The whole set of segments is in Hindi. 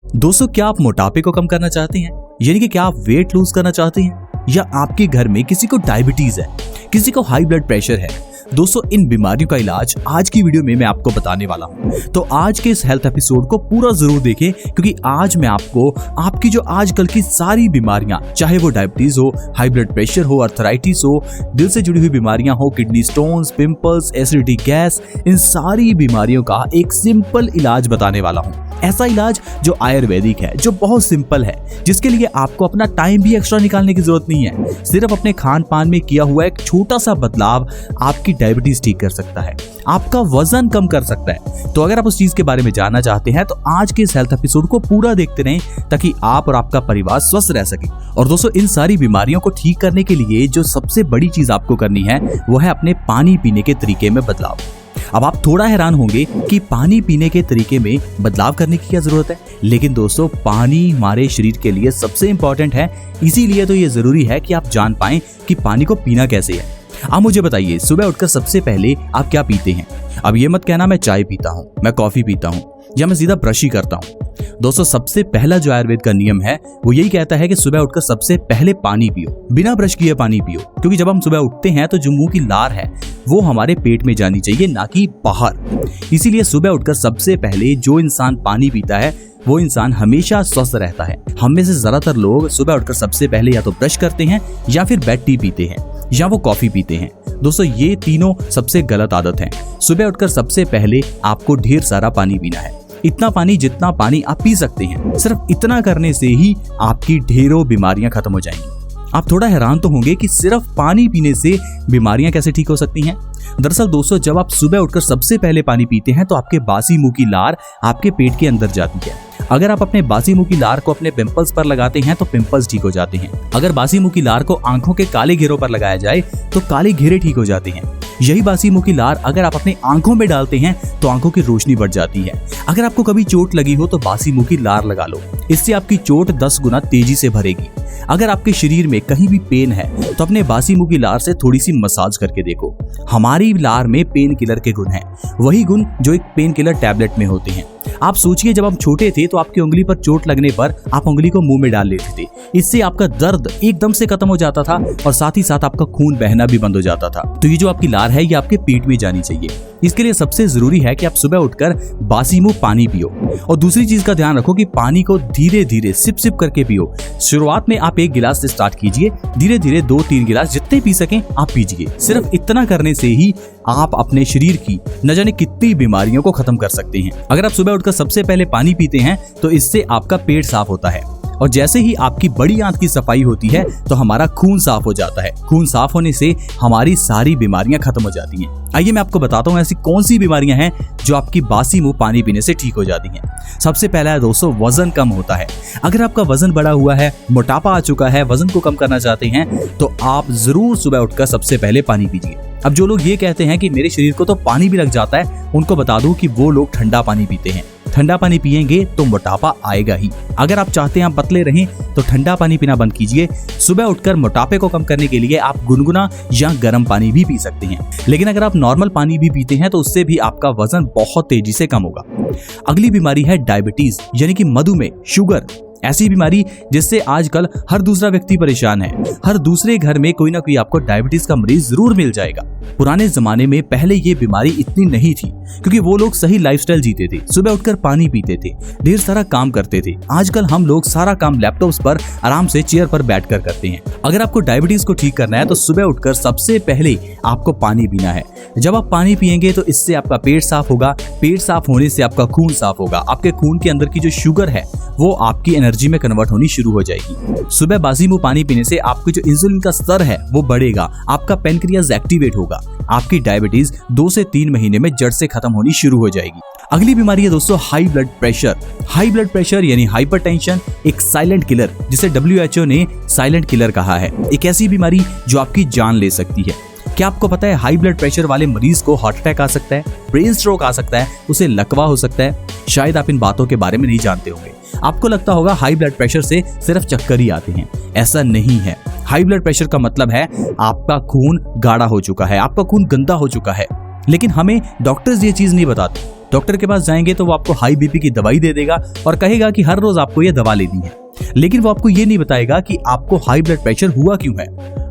दोस्तों, क्या आप मोटापे को कम करना चाहते हैं? यानी कि क्या आप वेट लूज करना चाहते हैं? या आपके घर में किसी को डायबिटीज है, किसी को हाई ब्लड प्रेशर है? दोस्तों, इन बीमारियों का इलाज आज की वीडियो में मैं आपको बताने वाला हूं। तो आज के इस हेल्थ एपिसोड को पूरा जरूर देखें, क्योंकि आज मैं आपको आपकी जो आजकल की सारी बीमारियां, चाहे वो डायबिटीज हो, हाई ब्लड प्रेशर हो, अर्थराइटिस हो, दिल से जुड़ी हुई बीमारियां हो, kidney stones, pimples, acidity, gas, इन सारी बीमारियों का एक सिंपल इलाज बताने वाला हूं। ऐसा इलाज जो आयुर्वेदिक है, जो बहुत सिंपल है, जिसके लिए आपको अपना टाइम भी एक्स्ट्रा निकालने की जरूरत नहीं है। सिर्फ अपने खान पान में किया हुआ एक छोटा सा बदलाव आपकी डायबिटीज ठीक कर सकता है, आपका वजन कम कर सकता है। तो अगर आप उस चीज के बारे में जानना चाहते हैं तो आज के इस हेल्थ एपिसोड को पूरा देखते रहें, ताकि आप और आपका परिवार स्वस्थ रह सके। और दोस्तों, इन सारी बीमारियों को ठीक करने के लिए जो सबसे बड़ी चीज आपको करनी है वो है अपने पानी पीने के तरीके में बदलाव। अब आप थोड़ा हैरान होंगे कि पानी पीने के तरीके में बदलाव करने की क्या जरूरत है, लेकिन दोस्तों, पानी हमारे शरीर के लिए सबसे इंपॉर्टेंट है। इसीलिए तो ये जरूरी है कि आप जान पाएं कि पानी को पीना कैसे है। आप मुझे बताइए, सुबह उठकर सबसे पहले आप क्या पीते हैं? अब ये मत कहना मैं चाय पीता हूँ, मैं कॉफी पीता हूँ, या मैं सीधा ब्रश ही करता हूँ। दोस्तों, सबसे पहला जो आयुर्वेद का नियम है वो यही कहता है कि सुबह उठकर सबसे पहले पानी पियो, बिना ब्रश किए पानी पियो। क्योंकि जब हम सुबह उठते हैं तो जो मुंह की लार है वो हमारे पेट में जानी चाहिए, ना कि बाहर। इसीलिए सुबह उठकर सबसे पहले जो इंसान पानी पीता है वो इंसान हमेशा स्वस्थ रहता है। हम में से ज्यादातर लोग सुबह उठकर सबसे पहले या तो ब्रश करते हैं, या फिर बेड टी पीते हैं, या वो कॉफी पीते हैं। दोस्तों, ये तीनों सबसे गलत आदत है। सुबह उठकर सबसे पहले आपको ढेर सारा पानी पीना है, इतना पानी जितना पानी आप पी सकते हैं। सिर्फ इतना करने से ही आपकी ढेरों बीमारियां खत्म हो जाएंगी। आप थोड़ा हैरान तो होंगे कि सिर्फ पानी पीने से बीमारियां कैसे ठीक हो सकती हैं। दरअसल दोस्तों, जब आप सुबह उठकर सबसे पहले पानी पीते हैं तो आपके बासी मुंह की लार आपके पेट के अंदर जाती है। अगर आप अपने बासी मुंह की लार को अपने पिंपल्स पर लगाते हैं तो पिंपल्स ठीक हो जाते हैं। अगर बासी मुंह की लार को आंखों के काले घेरों पर लगाया जाए तो काले घेरे ठीक हो जाते हैं। यही बासी मुंह की लार अगर आप अपने आंखों में डालते हैं तो आंखों की रोशनी बढ़ जाती है। अगर आपको कभी चोट लगी हो तो बासी मुंह की लार लगा लो, इससे आपकी चोट 10 गुना तेजी से भरेगी। अगर आपके शरीर में कहीं भी पेन है तो अपने बासी मुंह की लार से थोड़ी सी मसाज करके देखो। हमारी लार में पेन किलर के गुण हैं, वही गुण जो एक पेन किलर टैबलेट में होते हैं। आप सोचिए, जब हम छोटे थे तो आपकी उंगली पर चोट लगने पर आप उंगली को मुंह में डाल लेते थे। इससे आपका दर्द एकदम से खत्म हो जाता था और साथ ही साथ आपका खून बहना भी बंद हो जाता था। तो ये जो आपकी लार है ये आपके पेट में जानी चाहिए। इसके लिए सबसे जरूरी है कि आप सुबह उठकर बासी मुंह पानी पियो। और दूसरी चीज का ध्यान रखो कि पानी को धीरे धीरे सिप सिप करके पियो। शुरुआत में आप 1 गिलास से स्टार्ट कीजिए, धीरे धीरे 2-3 गिलास जितने पी सकें आप पीजिए। सिर्फ इतना करने से ही आप अपने शरीर की न जाने कितनी बीमारियों को खत्म कर सकते हैं। अगर आप सुबह उठकर सबसे पहले पानी पीते हैं तो इससे आपका पेट साफ होता है, और जैसे ही आपकी बड़ी आंत की सफाई होती है तो हमारा खून साफ हो जाता है। खून साफ होने से हमारी सारी बीमारियां खत्म हो जाती हैं। आइए मैं आपको बताता हूं ऐसी कौन सी बीमारियां हैं जो आपकी बासी मुंह पानी पीने से ठीक हो जाती हैं। सबसे पहला है दोस्तों, वजन कम होता है। अगर आपका वजन बढ़ा हुआ है, मोटापा आ चुका है, वजन को कम करना चाहते हैं तो आप जरूर सुबह उठकर सबसे पहले पानी पीजिए। अब जो लोग ये कहते हैं कि मेरे शरीर को तो पानी भी लग जाता है, उनको बता दूं कि वो लोग ठंडा पानी पीते हैं। ठंडा पानी पिएंगे तो मोटापा आएगा ही। अगर आप चाहते हैं आप पतले रहें तो ठंडा पानी पीना बंद कीजिए। सुबह उठकर मोटापे को कम करने के लिए आप गुनगुना या गर्म पानी भी पी सकते हैं। लेकिन अगर आप नॉर्मल पानी भी पीते हैं तो उससे भी आपका वजन बहुत तेजी से कम होगा। अगली बीमारी है डायबिटीज, यानी कि मधुमेह, शुगर। ऐसी बीमारी जिससे आजकल हर दूसरा व्यक्ति परेशान है। हर दूसरे घर में कोई ना कोई आपको डायबिटीज का मरीज जरूर मिल जाएगा। पुराने जमाने में पहले ये बीमारी इतनी नहीं थी, क्योंकि वो लोग सही लाइफस्टाइल जीते थे, सुबह उठकर पानी पीते थे, ढेर सारा काम करते थे। आजकल हम लोग सारा काम लैपटॉप्स पर आराम से चेयर पर बैठकर करते हैं। अगर आपको डायबिटीज को ठीक करना है तो सुबह उठकर सबसे पहले आपको पानी पीना है। जब आप पानी पिएंगे तो इससे आपका पेट साफ होगा। पेट साफ होने से आपका खून साफ होगा। आपके खून के अंदर की जो शुगर है वो आपकी एनर्जी में कन्वर्ट होनी शुरू हो जाएगी। सुबह बासी मुंह पानी पीने से आपकी जो इंसुलिन का स्तर है वो बढ़ेगा, आपका पैनक्रियाज एक्टिवेट होगा। आपकी डायबिटीज 2 से 3 महीने में जड़ से खत्म होनी शुरू हो जाएगी। अगली बीमारी है दोस्तों high blood pressure. High blood pressure यानी हाइपरटेंशन एक साइलेंट किलर, जिसे WHO ने साइलेंट किलर कहा है। एक ऐसी बीमारी जो आपकी जान ले सकती है। क्या आपको पता है हाई ब्लड प्रेशर वाले मरीज को हार्ट अटैक आ सकता है, ब्रेन स्ट्रोक आ सकता है, उसे लकवा हो सकता है। शायद आप इन बातों के बारे में नहीं जानते होंगे। आपको लगता होगा हाई ब्लड प्रेशर से सिर्फ चक्कर ही आते हैं। ऐसा नहीं है। हाई ब्लड प्रेशर का मतलब है आपका खून गाढ़ा हो चुका है, आपका खून गंदा हो चुका है। लेकिन हमें डॉक्टर्स ये चीज नहीं बताते। डॉक्टर के पास जाएंगे तो वो आपको हाई बीपी की दवाई दे देगा और कहेगा कि हर रोज आपको ये दवा लेनी है, लेकिन वो आपको ये नहीं बताएगा कि आपको हाई ब्लड प्रेशर हुआ क्यों है।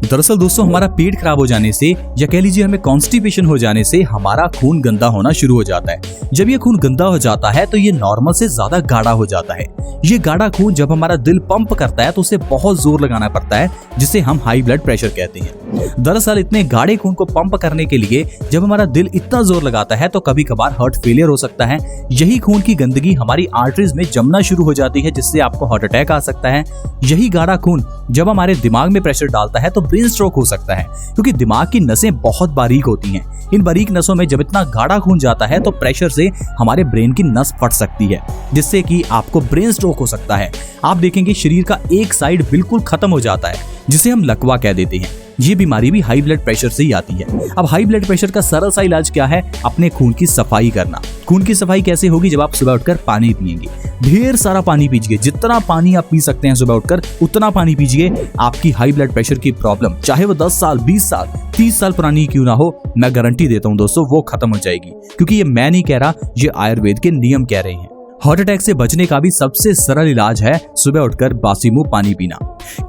दरअसल दोस्तों, हमारा पेट खराब हो जाने से या कह लीजिए हमें कॉन्स्टिपेशन हो जाने से हमारा खून गंदा होना शुरू हो जाता है। जब ये खून गंदा हो जाता है तो ये नॉर्मल से ज्यादा गाढ़ा हो जाता है। ये गाढ़ा खून जब हमारा दिल पंप करता है तो उसे बहुत जोर लगाना पड़ता है, जिसे हम हाई ब्लड प्रेशर कहते हैं। दरअसल इतने गाढ़े खून को पंप करने के लिए जब हमारा दिल इतना जोर लगाता है तो कभी कभार हार्ट फेलियर हो सकता है। यही खून की गंदगी हमारी आर्टरीज में जमना शुरू हो जाती है, जिससे आपको हार्ट अटैक आ सकता है। यही गाढ़ा खून जब हमारे दिमाग में प्रेशर डालता है तो ब्रेन स्ट्रोक हो सकता है, क्योंकि दिमाग की नसें बहुत बारीक होती हैं। इन बारीक नसों में जब इतना गाढ़ा खून जाता है तो प्रेशर से हमारे ब्रेन की नस फट सकती है, जिससे कि आपको ब्रेन स्ट्रोक हो सकता है। आप देखेंगे शरीर का एक साइड बिल्कुल खत्म हो जाता है, जिसे हम लकवा कह देते हैं। ये बीमारी भी हाई ब्लड प्रेशर से ही आती है। अब हाई ब्लड प्रेशर का सरल सा इलाज क्या है? अपने खून की सफाई करना। खून की सफाई कैसे होगी? जब आप सुबह उठकर पानी पिएंगे, ढेर सारा पानी पीजिए। जितना पानी आप पी सकते हैं सुबह उठकर उतना पानी पीजिए। आपकी हाई ब्लड प्रेशर की प्रॉब्लम चाहे वो 10 साल 20 साल 30 साल पुरानी क्यों ना हो, मैं गारंटी देता हूँ दोस्तों वो खत्म हो जाएगी। क्योंकि ये मैं नहीं कह रहा, ये आयुर्वेद के नियम कह रहे हैं। हार्ट अटैक से बचने का भी सबसे सरल इलाज है सुबह उठकर बासी मुंह पानी पीना।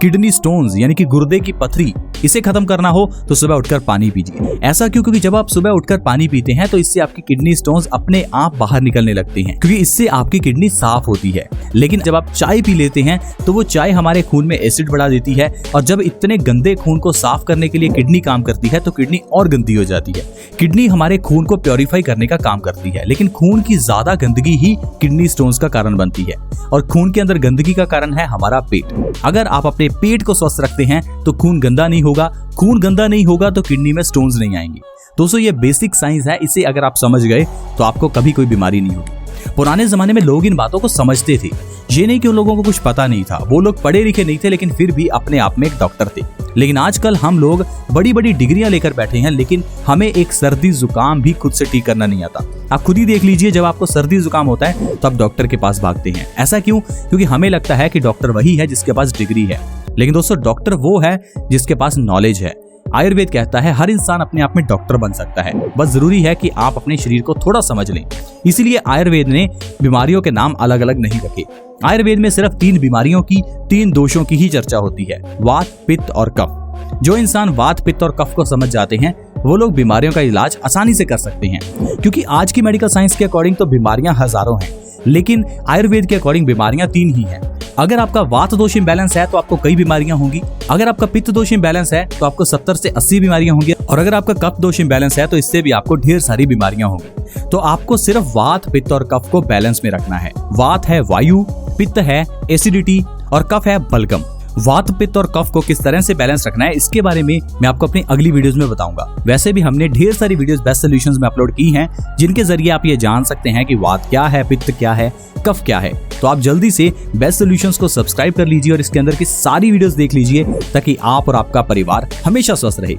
किडनी स्टोन्स यानी कि गुर्दे की पथरी, इसे खत्म करना हो तो सुबह उठकर पानी पीजिए। ऐसा क्यों? क्योंकि जब आप सुबह उठकर पानी पीते हैं तो इससे आपकी किडनी स्टोन्स अपने आप बाहर निकलने लगते हैं, क्योंकि इससे आपकी किडनी साफ होती है। लेकिन जब आप चाय पी लेते हैं तो वो चाय हमारे खून में एसिड बढ़ा देती है, और जब इतने गंदे खून को साफ करने के लिए किडनी काम करती है तो किडनी और गंदी हो जाती है। किडनी हमारे खून को प्योरीफाई करने का काम करती है, लेकिन खून की ज्यादा गंदगी ही किडनी स्टोन्स का कारण बनती है। और खून के अंदर गंदगी का कारण है हमारा पेट। अगर आप अपने पेट को स्वस्थ रखते हैं तो खून गंदा नहीं होगा, खून गंदा नहीं होगा तो किडनी में स्टोन्स नहीं आएंगे। दोस्तों, ये बेसिक साइंस है, इसे अगर आप समझ गए तो आपको कभी कोई बीमारी नहीं होगी। पुराने जमाने में लोग इन बातों को समझते थे। ये नहीं कि उन लोगों को कुछ पता नहीं था, वो लोग पढ़े लिखे नहीं थे, लेकिन फिर भी अपने आप में एक डॉक्टर थे। लेकिन आजकल हम लोग बड़ी बड़ी डिग्रियां लेकर बैठे हैं, लेकिन हमें एक सर्दी जुकाम भी खुद से ठीक करना नहीं आता। आप खुद ही देख लीजिए, जब आपको सर्दी जुकाम होता है तो आप डॉक्टर के पास भागते हैं। ऐसा क्यों? क्योंकि हमें लगता है कि डॉक्टर वही है जिसके पास डिग्री है, लेकिन दोस्तों डॉक्टर वो है जिसके पास नॉलेज है। आयुर्वेद कहता है हर इंसान अपने आप में डॉक्टर बन सकता है, बस जरूरी है कि आप अपने शरीर को थोड़ा समझ लें। इसीलिए आयुर्वेद ने बीमारियों के नाम अलग अलग नहीं रखे। आयुर्वेद में सिर्फ 3 बीमारियों की, 3 दोषों की ही चर्चा होती है, वात, पित्त और कफ। जो इंसान वात, पित्त और कफ को समझ जाते हैं वो लोग बीमारियों का इलाज आसानी से कर सकते हैं। क्योंकि आज की मेडिकल साइंस के अकॉर्डिंग तो बीमारियां हजारों हैं, लेकिन आयुर्वेद के अकॉर्डिंग बीमारियां 3 ही हैं। अगर आपका वात दोष इम्बैलेंस है तो आपको कई बीमारियां होंगी। अगर आपका पित्त दोष इम्बैलेंस है तो आपको 70 से 80 बीमारियां होंगी। और अगर आपका कफ दोष इम्बैलेंस है तो इससे भी आपको ढेर सारी बीमारियां होंगी। तो आपको सिर्फ वात, पित्त और कफ को बैलेंस में रखना है। वात है वायु, पित्त है एसिडिटी और कफ है बलगम। वात, पित्त और कफ को किस तरह से बैलेंस रखना है इसके बारे में मैं आपको अपनी अगली वीडियोस में बताऊंगा। वैसे भी हमने ढेर सारी वीडियोस बेस्ट सॉल्यूशंस में अपलोड की हैं, जिनके जरिए आप ये जान सकते हैं कि वात क्या है, पित्त क्या है, कफ क्या है। तो आप जल्दी से बेस्ट सॉल्यूशंस को सब्सक्राइब कर लीजिए और इसके अंदर की सारी वीडियोस देख लीजिए, ताकि आप और आपका परिवार हमेशा स्वस्थ रहे।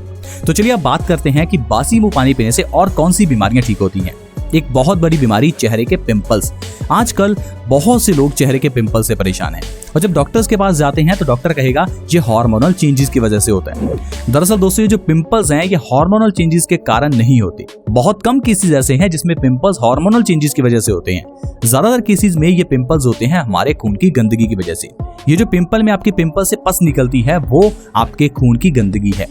तो चलिए अब बात करते हैं कि बासी मुंह पानी पीने से और कौन सी बीमारियां ठीक होती हैं। एक बहुत बड़ी बीमारी चेहरे के पिंपल्स। आजकल बहुत से लोग चेहरे के पिंपल से परेशान हैं, और जब डॉक्टर्स के पास जाते हैं तो डॉक्टर कहेगा ये हार्मोनल चेंजेस की वजह से होता है। दरअसल दोस्तों, ये जो पिंपल्स हैं ये हार्मोनल चेंजेस के कारण नहीं होते। बहुत कम केसेस ऐसे हैं जिसमें पिंपल्स हार्मोनल चेंजेस की वजह से होते हैं। ज्यादातर केसेस में ये पिंपल्स होते हैं हमारे खून की गंदगी की वजह से। ये जो पिंपल में आपके पिंपल से पस निकलती है वो आपके खून की गंदगी है।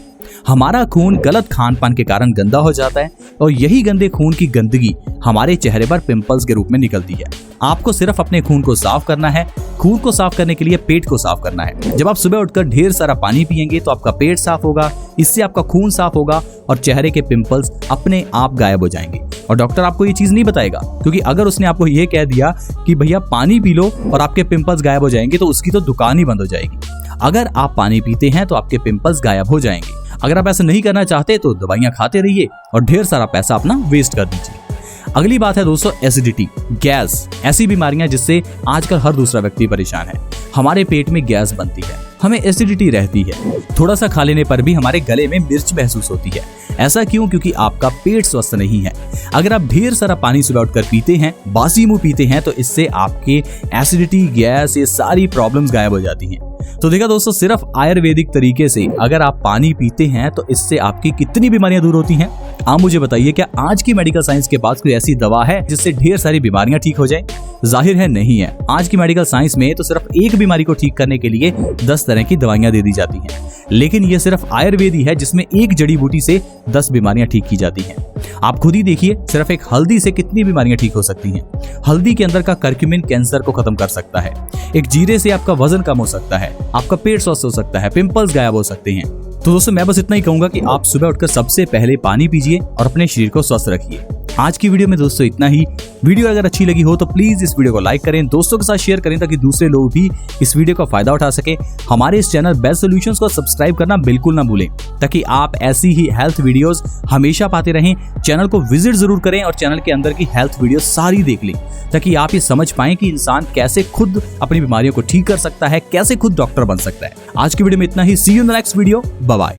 हमारा खून गलत खान पान के कारण गंदा हो जाता है, और यही गंदे खून की गंदगी हमारे चेहरे पर पिंपल्स के रूप में निकलती है। आपको सिर्फ अपने खून को साफ करना है। खून को साफ करने के लिए पेट को साफ करना है। जब आप सुबह उठकर ढेर सारा पानी पिएंगे तो आपका पेट साफ होगा, इससे आपका खून साफ होगा और चेहरे के पिंपल्स अपने आप गायब हो जाएंगे। और डॉक्टर आपको ये चीज नहीं बताएगा, क्योंकि अगर उसने आपको ये कह दिया कि भैया पानी पी लो और आपके पिंपल्स गायब हो जाएंगे, तो उसकी तो दुकान ही बंद हो जाएगी। अगर आप पानी पीते हैं तो आपके पिंपल्स गायब हो जाएंगे। अगर आप ऐसा नहीं करना चाहते तो दवाइयां खाते रहिए और ढेर सारा पैसा अपना वेस्ट कर दीजिए। अगली बात है दोस्तों एसिडिटी, गैस। ऐसी बीमारियां जिससे आजकल हर दूसरा व्यक्ति परेशान है। हमारे पेट में गैस बनती है, हमें एसिडिटी रहती है, थोड़ा सा खा लेने पर भी हमारे गले में मिर्च महसूस होती है। ऐसा क्यों? क्योंकि आपका पेट स्वस्थ नहीं है। अगर आप ढेर सारा पानी सुबह उठकर पीते हैं, बासी मुंह पीते हैं, तो इससे आपके एसिडिटी, गैस, ये सारी प्रॉब्लम्स गायब हो जाती हैं। तो देखा दोस्तों, सिर्फ आयुर्वेदिक तरीके से अगर आप पानी पीते हैं तो इससे आपकी कितनी बीमारियां दूर होती हैं। आप मुझे बताइए, क्या आज की मेडिकल साइंस के पास कोई ऐसी दवा है जिससे ढेर सारी बीमारियां ठीक हो जाए? जाहिर है नहीं है। आज की मेडिकल साइंस में तो सिर्फ एक बीमारी को ठीक करने के लिए 10 तरह की दवाइयां दे दी जाती हैं, लेकिन ये सिर्फ आयुर्वेद ही है जिसमें एक जड़ी बूटी से 10 बीमारियां ठीक की जाती हैं। आप खुद ही देखिए, सिर्फ एक हल्दी से कितनी बीमारियां ठीक हो सकती हैं। हल्दी के अंदर का करक्यूमिन कैंसर को खत्म कर सकता है। एक जीरे से आपका वजन कम हो सकता है, आपका पेट स्वस्थ हो सकता है, पिंपल्स गायब हो सकते हैं। तो दोस्तों, मैं बस इतना ही कहूंगा कि आप सुबह उठकर सबसे पहले पानी पीजिए और अपने शरीर को स्वस्थ रखिए। आज की वीडियो में दोस्तों इतना ही। वीडियो अगर अच्छी लगी हो तो प्लीज इस वीडियो को लाइक करें, दोस्तों के साथ शेयर करें ताकि दूसरे लोग भी इस वीडियो का फायदा उठा सके। हमारे इस चैनल बेस्ट सॉल्यूशंस को सब्सक्राइब करना बिल्कुल ना भूलें ताकि आप ऐसी ही हेल्थ वीडियोस हमेशा पाते रहें। चैनल को विजिट जरूर करें और चैनल के अंदर की हेल्थ वीडियो सारी देख लें ताकि आप ये समझ पाएं कि इंसान कैसे खुद अपनी बीमारियों को ठीक कर सकता है, कैसे खुद डॉक्टर बन सकता है। आज की वीडियो में इतना ही। See you in the next video. Bye bye.